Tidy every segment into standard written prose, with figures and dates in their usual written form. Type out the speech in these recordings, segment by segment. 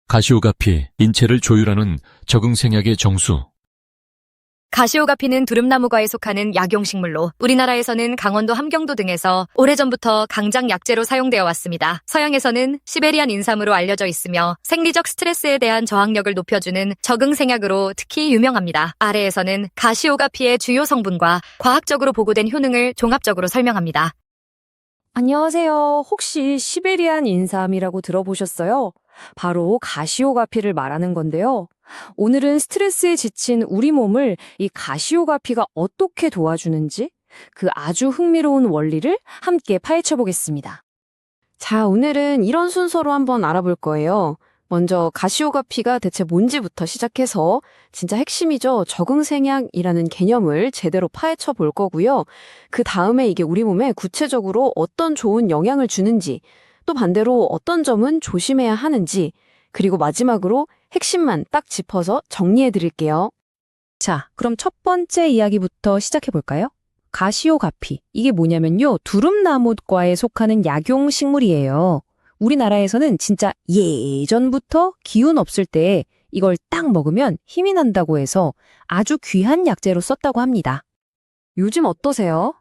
가시오가피, 인체를 조율하는 적응생약의 정수. 가시오가피는 두릅나무과에 속하는 약용식물로 우리나라에서는 강원도 함경도 등에서 오래전부터 강장 약재로 사용되어 왔습니다. 서양에서는 시베리안 인삼으로 알려져 있으며 생리적 스트레스에 대한 저항력을 높여주는 적응생약으로 특히 유명합니다. 아래에서는 가시오가피의 주요 성분과 과학적으로 보고된 효능을 종합적으로 설명합니다. 안녕하세요. 혹시 시베리안 인삼이라고 들어보셨어요? 바로 가시오가피를 말하는 건데요. 오늘은 스트레스에 지친 우리 몸을 이 가시오가피가 어떻게 도와주는지 그 아주 흥미로운 원리를 함께 파헤쳐 보겠습니다. 자, 오늘은 이런 순서로 한번 알아볼 거예요. 먼저 가시오가피가 대체 뭔지부터 시작해서 진짜 핵심이죠. 적응생약이라는 개념을 제대로 파헤쳐 볼 거고요. 그 다음에 이게 우리 몸에 구체적으로 어떤 좋은 영향을 주는지, 또 반대로 어떤 점은 조심해야 하는지, 그리고 마지막으로 핵심만 딱 짚어서 정리해 드릴게요. 자, 그럼 첫 번째 이야기부터 시작해 볼까요? 가시오가피. 이게 뭐냐면요. 두릅나무과에 속하는 약용식물이에요. 우리나라에서는 진짜 예전부터 기운 없을 때 이걸 딱 먹으면 힘이 난다고 해서 아주 귀한 약재로 썼다고 합니다. 요즘 어떠세요?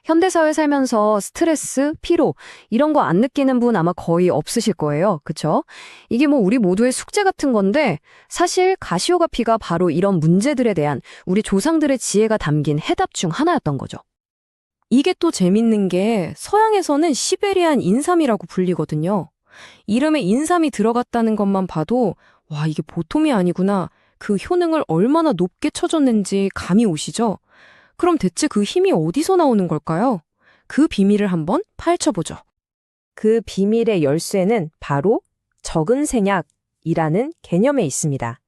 현대사회 살면서 스트레스, 피로 이런 거 안 느끼는 분 아마 거의 없으실 거예요. 그쵸? 이게 뭐 우리 모두의 숙제 같은 건데 사실 가시오가피가 바로 이런 문제들에 대한 우리 조상들의 지혜가 담긴 해답 중 하나였던 거죠. 이게 또 재밌는 게 서양에서는 시베리안 인삼이라고 불리거든요. 이름에 인삼이 들어갔다는 것만 봐도 와, 이게 보통이 아니구나. 그 효능을 얼마나 높게 쳐줬는지 감이 오시죠? 그럼 대체 그 힘이 어디서 나오는 걸까요? 그 비밀을 한번 파헤쳐보죠. 그 비밀의 열쇠는 바로 적응생약이라는 개념에 있습니다.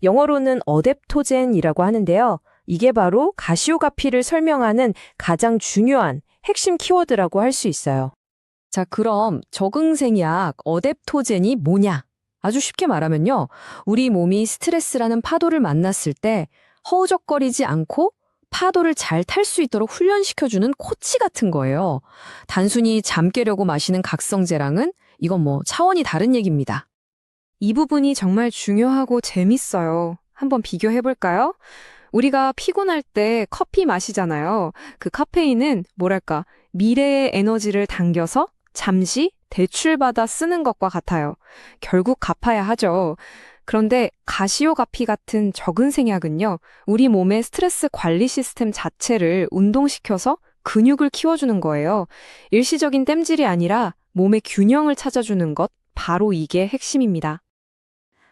영어로는 어댑토젠이라고 하는데요. 이게 바로 가시오가피를 설명하는 가장 중요한 핵심 키워드라고 할 수 있어요. 자, 그럼 적응생약, 어댑토젠이 뭐냐? 아주 쉽게 말하면요. 우리 몸이 스트레스라는 파도를 만났을 때 허우적거리지 않고 파도를 잘 탈 수 있도록 훈련시켜주는 코치 같은 거예요. 단순히 잠 깨려고 마시는 각성제랑은 이건 뭐 차원이 다른 얘기입니다. 이 부분이 정말 중요하고 재밌어요. 한번 비교해볼까요? 우리가 피곤할 때 커피 마시잖아요. 그 카페인은 뭐랄까 미래의 에너지를 당겨서 잠시 대출받아 쓰는 것과 같아요. 결국 갚아야 하죠. 그런데 가시오가피 같은 적응생약은요. 우리 몸의 스트레스 관리 시스템 자체를 운동시켜서 근육을 키워주는 거예요. 일시적인 땜질이 아니라 몸의 균형을 찾아주는 것, 바로 이게 핵심입니다.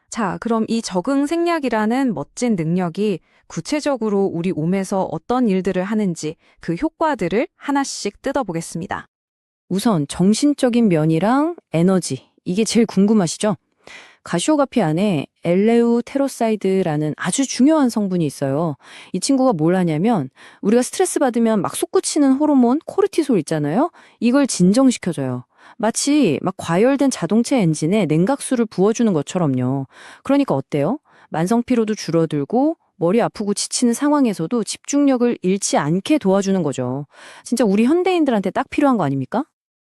자, 그럼 이 적응생약이라는 멋진 능력이 구체적으로 우리 몸에서 어떤 일들을 하는지 그 효과들을 하나씩 뜯어보겠습니다. 우선 정신적인 면이랑 에너지, 이게 제일 궁금하시죠? 가시오가피 안에 엘레우테로사이드라는 아주 중요한 성분이 있어요. 이 친구가 뭘 하냐면 우리가 스트레스 받으면 막 솟구치는 호르몬 코르티솔 있잖아요. 이걸 진정시켜줘요. 마치 막 과열된 자동차 엔진에 냉각수를 부어주는 것처럼요. 그러니까 어때요? 만성 피로도 줄어들고 머리 아프고 지치는 상황에서도 집중력을 잃지 않게 도와주는 거죠. 진짜 우리 현대인들한테 딱 필요한 거 아닙니까?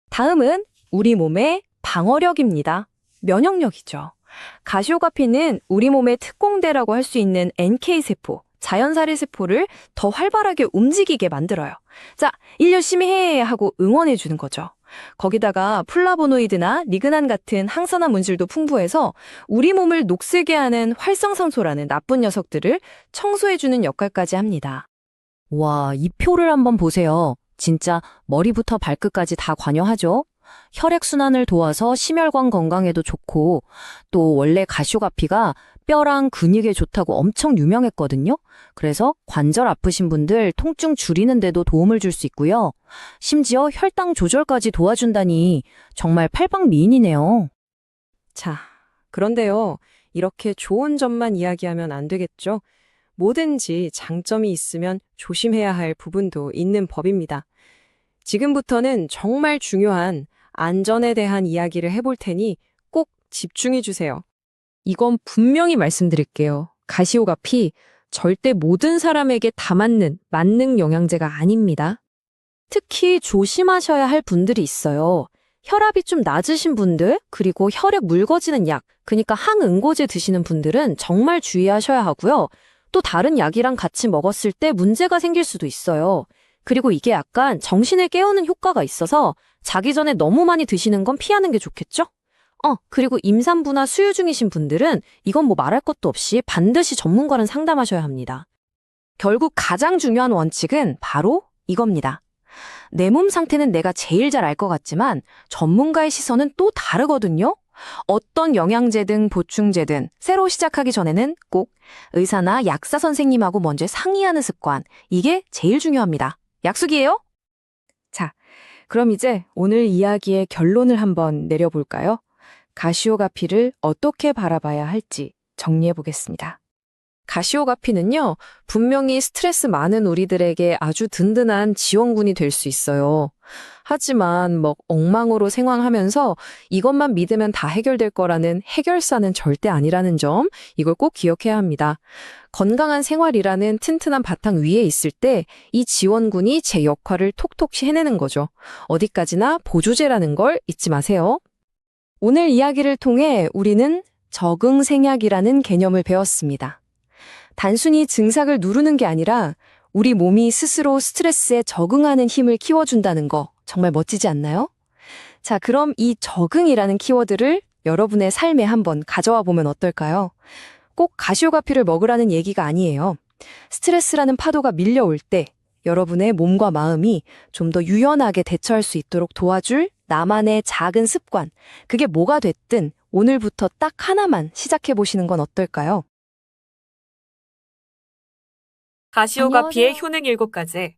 다음은 우리 몸의 방어력입니다. 면역력이죠. 가시오가피는 우리 몸의 특공대라고 할 수 있는 NK세포, 자연살해세포를 더 활발하게 움직이게 만들어요. 자, 일 열심히 해! 하고 응원해주는 거죠. 거기다가 플라보노이드나 리그난 같은 항산화 물질도 풍부해서 우리 몸을 녹슬게 하는 활성산소라는 나쁜 녀석들을 청소해주는 역할까지 합니다. 와, 이 표를 한번 보세요. 진짜 머리부터 발끝까지 다 관여하죠? 혈액순환을 도와서 심혈관 건강에도 좋고 또 원래 가시오가피가 뼈랑 근육에 좋다고 엄청 유명했거든요. 그래서 관절 아프신 분들 통증 줄이는 데도 도움을 줄 수 있고요. 심지어 혈당 조절까지 도와준다니 정말 팔방미인이네요. 자, 그런데요. 이렇게 좋은 점만 이야기하면 안 되겠죠? 뭐든지 장점이 있으면 조심해야 할 부분도 있는 법입니다. 지금부터는 정말 중요한 안전에 대한 이야기를 해볼 테니 꼭 집중해 주세요. 이건 분명히 말씀드릴게요. 가시오가피 절대 모든 사람에게 다 맞는 만능 영양제가 아닙니다. 특히 조심하셔야 할 분들이 있어요. 혈압이 좀 낮으신 분들, 그리고 혈액 묽어지는 약, 그러니까 항응고제 드시는 분들은 정말 주의하셔야 하고요. 또 다른 약이랑 같이 먹었을 때 문제가 생길 수도 있어요. 그리고 이게 약간 정신을 깨우는 효과가 있어서 자기 전에 너무 많이 드시는 건 피하는 게 좋겠죠? 그리고 임산부나 수유 중이신 분들은 이건 뭐 말할 것도 없이 반드시 전문가랑 상담하셔야 합니다. 결국 가장 중요한 원칙은 바로 이겁니다. 내 몸 상태는 내가 제일 잘 알 것 같지만 전문가의 시선은 또 다르거든요. 어떤 영양제든 보충제든 새로 시작하기 전에는 꼭 의사나 약사 선생님하고 먼저 상의하는 습관, 이게 제일 중요합니다. 약속이에요? 자, 그럼 이제 오늘 이야기의 결론을 한번 내려볼까요? 가시오가피를 어떻게 바라봐야 할지 정리해 보겠습니다. 가시오가피는요, 분명히 스트레스 많은 우리들에게 아주 든든한 지원군이 될 수 있어요. 하지만 엉망으로 생활하면서 이것만 믿으면 다 해결될 거라는 해결사는 절대 아니라는 점, 이걸 꼭 기억해야 합니다. 건강한 생활이라는 튼튼한 바탕 위에 있을 때 이 지원군이 제 역할을 톡톡히 해내는 거죠. 어디까지나 보조제라는 걸 잊지 마세요. 오늘 이야기를 통해 우리는 적응생약이라는 개념을 배웠습니다. 단순히 증상을 누르는 게 아니라 우리 몸이 스스로 스트레스에 적응하는 힘을 키워준다는 거 정말 멋지지 않나요? 자, 그럼 이 적응이라는 키워드를 여러분의 삶에 한번 가져와 보면 어떨까요? 꼭 가시오가피를 먹으라는 얘기가 아니에요. 스트레스라는 파도가 밀려올 때 여러분의 몸과 마음이 좀 더 유연하게 대처할 수 있도록 도와줄 나만의 작은 습관, 그게 뭐가 됐든 오늘부터 딱 하나만 시작해 보시는 건 어떨까요? 가시오가피의 안녕하세요. 효능 7가지.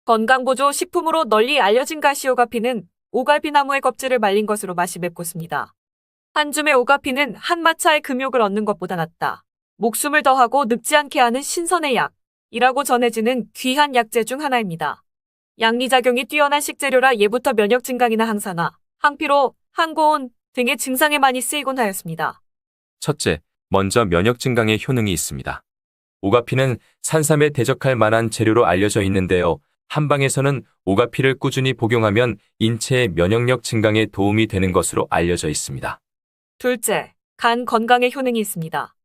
건강보조 식품으로 널리 알려진 가시오가피는 오갈피나무의 껍질을 말린 것으로 맛이 맵고습니다. 한 줌의 오가피는 한 마차의 금욕을 얻는 것보다 낫다. 목숨을 더하고 늙지 않게 하는 신선의 약이라고 전해지는 귀한 약재 중 하나입니다. 양리작용이 뛰어난 식재료라 예부터 면역 증강이나 항산화, 항피로, 항고온 등의 증상에 많이 쓰이곤 하였습니다. 첫째, 먼저 면역 증강의 효능이 있습니다. 오가피는 산삼에 대적할 만한 재료로 알려져 있는데요. 한방에서는 오가피를 꾸준히 복용하면 인체의 면역력 증강에 도움이 되는 것으로 알려져 있습니다. 둘째, 간 건강에 효능이 있습니다.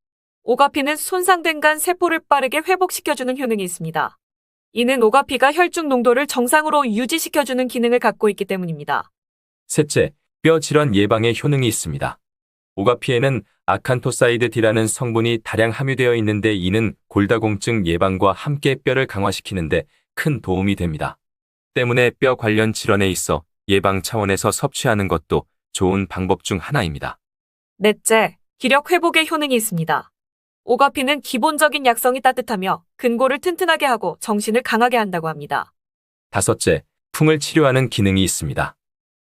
오가피는 손상된 간 세포를 빠르게 회복시켜주는 효능이 있습니다. 이는 오가피가 혈중 농도를 정상으로 유지시켜주는 기능을 갖고 있기 때문입니다. 셋째, 뼈 질환 예방에 효능이 있습니다. 오가피에는 아칸토사이드-D라는 성분이 다량 함유되어 있는데 이는 골다공증 예방과 함께 뼈를 강화시키는 데 큰 도움이 됩니다. 때문에 뼈 관련 질환에 있어 예방 차원에서 섭취하는 것도 좋은 방법 중 하나입니다. 넷째, 기력 회복에 효능이 있습니다. 오가피는 기본적인 약성이 따뜻하며 근골을 튼튼하게 하고 정신을 강하게 한다고 합니다. 다섯째, 풍을 치료하는 기능이 있습니다.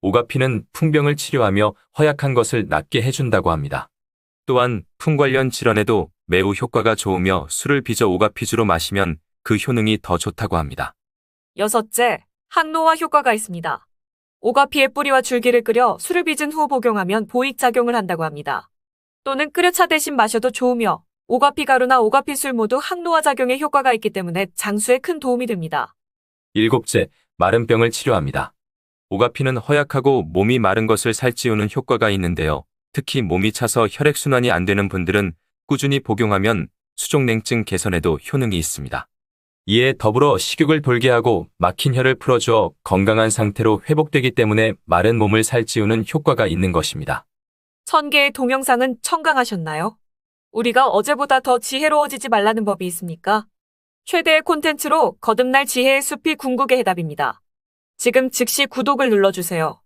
오가피는 풍병을 치료하며 허약한 것을 낫게 해준다고 합니다. 또한 풍 관련 질환에도 매우 효과가 좋으며 술을 빚어 오가피주로 마시면 그 효능이 더 좋다고 합니다. 여섯째, 항노화 효과가 있습니다. 오가피의 뿌리와 줄기를 끓여 술을 빚은 후 복용하면 보익작용을 한다고 합니다. 또는 끓여 차 대신 마셔도 좋으며 오가피 가루나 오가피 술 모두 항노화 작용에 효과가 있기 때문에 장수에 큰 도움이 됩니다. 일곱째, 마른 병을 치료합니다. 오가피는 허약하고 몸이 마른 것을 살찌우는 효과가 있는데요. 특히 몸이 차서 혈액순환이 안 되는 분들은 꾸준히 복용하면 수족냉증 개선에도 효능이 있습니다. 이에 더불어 식욕을 돌게 하고 막힌 혈을 풀어주어 건강한 상태로 회복되기 때문에 마른 몸을 살찌우는 효과가 있는 것입니다. 1000개의 동영상은 청강하셨나요? 우리가 어제보다 더 지혜로워지지 말라는 법이 있습니까? 최대의 콘텐츠로 거듭날 지혜의 숲이 궁극의 해답입니다. 지금 즉시 구독을 눌러주세요.